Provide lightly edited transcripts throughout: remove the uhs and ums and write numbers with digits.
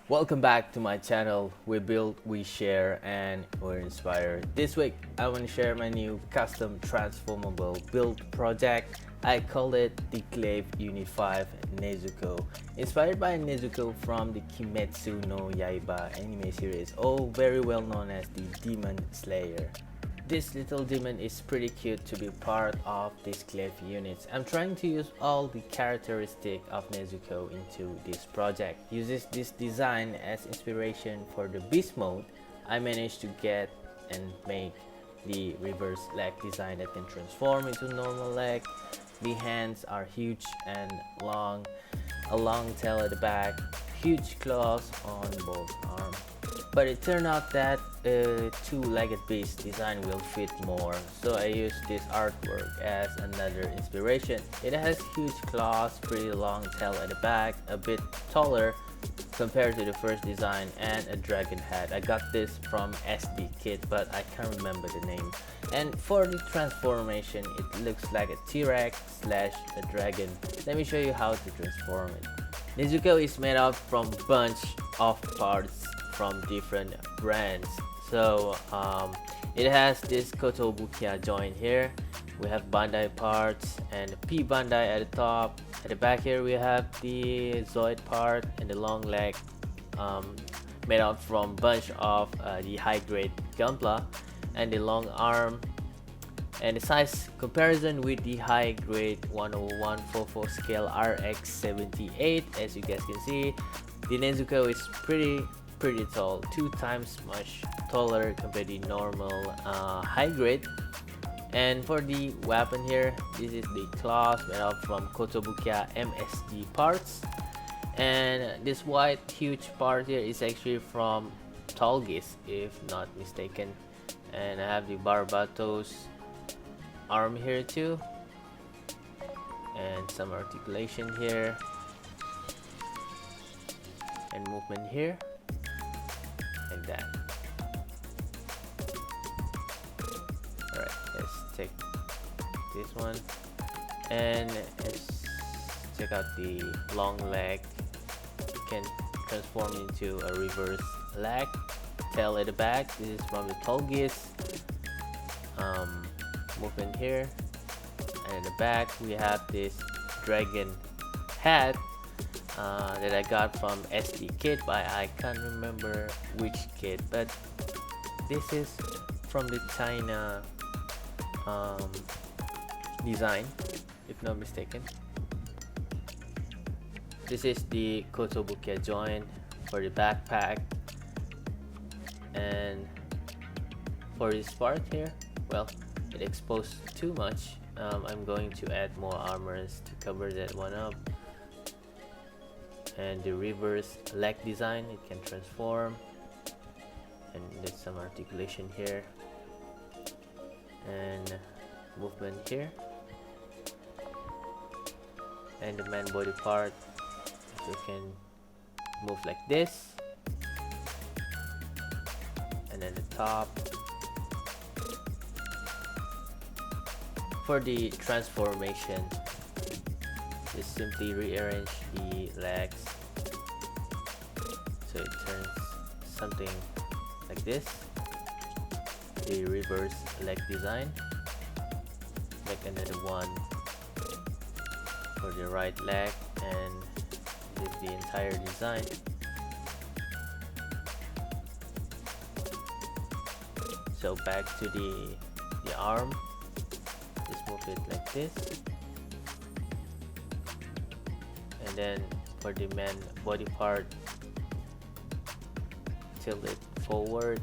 Welcome back to my channel. We build, we share, and we're inspired. This week, I want to share my new custom transformable build project. I call it the Glaive Unit 5 Nezuko. Inspired by Nezuko from the Kimetsu no Yaiba anime series, very well known as the Demon Slayer. This little demon is pretty cute to be part of this Glaive unit. I'm trying to use all the characteristic of Nezuko into this project. Uses this design as inspiration for the beast mode. I managed to get and make the reverse leg design that can transform into normal leg. The hands are huge and long, a long tail at the back, huge claws on both arms. But it turned out that a two-legged beast design will fit more, so I used this artwork as another inspiration. It has huge claws, pretty long tail at the back, a bit taller compared to the first design, and a dragon head. I got this from SD Kit, but I can't remember the name. And for the transformation, it looks like a T-Rex slash a dragon. Let me show you how to transform it. Nezuko is made up from a bunch of parts from different brands. So it has this Kotobukiya joint here. We have Bandai parts and P Bandai at the top. At the back here we have the Zoid part and the long leg, made out from bunch of the high grade Gunpla, and the long arm. And the size comparison with the high grade 10144 scale RX78. As you guys can see, the Nezuko is pretty tall, 2 times much taller compared to normal high grade. And for the weapon here, this is the claws made up from Kotobukiya MSG parts, and this white huge part here is actually from Tallgeese if not mistaken. And I have the Barbato's arm here too, and some articulation here and movement here, like that. Alright, let's take this one and let's check out the long leg. You can transform into a reverse leg, tail at the back. This is from the Tallgeese. Movement here, and at the back we have this dragon head that I got from SD Kit, but I can't remember which kit, but this is from the China design if not mistaken. This is the Kotobukiya joint for the backpack, and for this part here, well, it exposed too much. I'm going to add more armors to cover that one up. And the reverse leg design, it can transform, and there's some articulation here and movement here. And the man body part, you can move like this, and then the top. For the transformation, just simply rearrange the legs so it turns something like this. The reverse leg design, make another one for the right leg, and this is the entire design. So back to the arm, just move it like this, and then for the man body part, tilt it forward,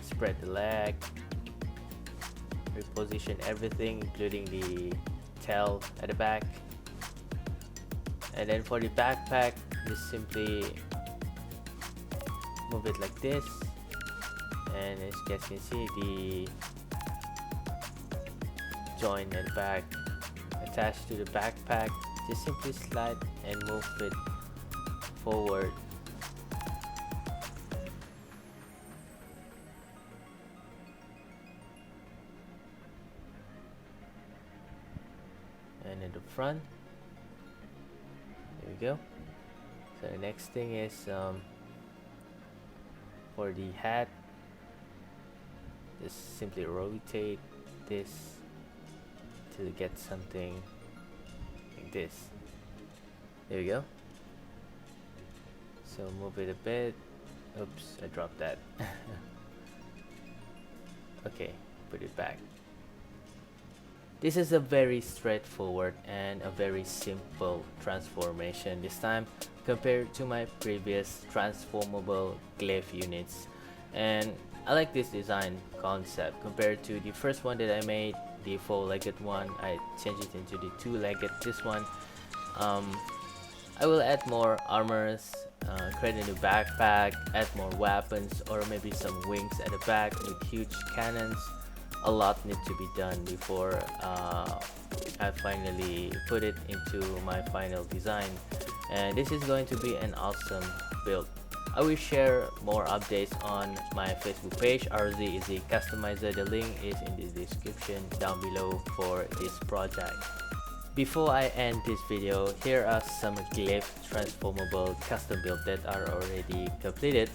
spread the leg, reposition everything including the tail at the back. And then for the backpack, just simply move it like this, and as you guys can see, the joint at the back attached to the backpack, just simply slide and move it forward. And in the front, there we go. So the next thing is for the hat, just simply rotate this to get something like this. There we go. So move it a bit. Oops, I dropped that. Okay, put it back. This is a very straightforward and a very simple transformation this time compared to my previous transformable glaive units, and I like this design concept compared to the first one that I made, the 4-legged one. I changed it into the 2-legged. This one I will add more armors, create a new backpack, add more weapons, or maybe some wings at the back with huge cannons. A lot needs to be done before I finally put it into my final design, and this is going to be an awesome build. I will share more updates on my Facebook page, Eizy Customizer. The link is in the description down below for this project. Before I end this video, here are some Glaive transformable custom builds that are already completed.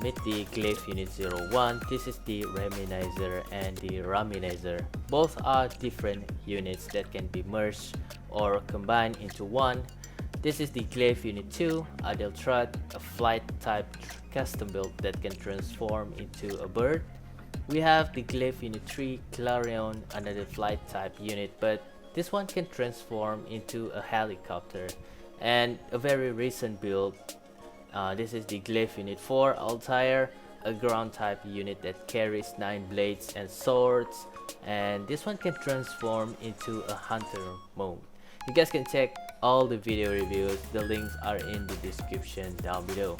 Meet the Glaive Unit 01. This is the Reminizer and the Raminizer. Both are different units that can be merged or combined into one. This is the Glaive Unit 2, Adeltrud, a flight type custom build that can transform into a bird. We have the Glaive Unit 3, Clarion, another flight type unit, but this one can transform into a helicopter. And a very recent build, this is the Glaive Unit 4, Altair, a ground type unit that carries 9 blades and swords, and this one can transform into a hunter mode. You guys can check all the video reviews, the links are in the description down below.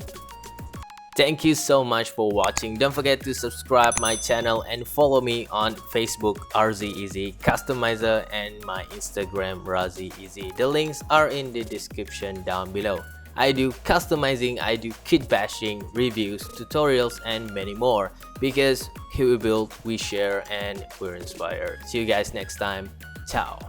Thank you so much for watching. Don't forget to subscribe my channel and follow me on Facebook, Eizy Customizer, and my Instagram, Eizy. The links are in the description down below. I do customizing, I do kit bashing, reviews, tutorials, and many more, because here we build, we share, and we're inspired. See you guys next time. Ciao.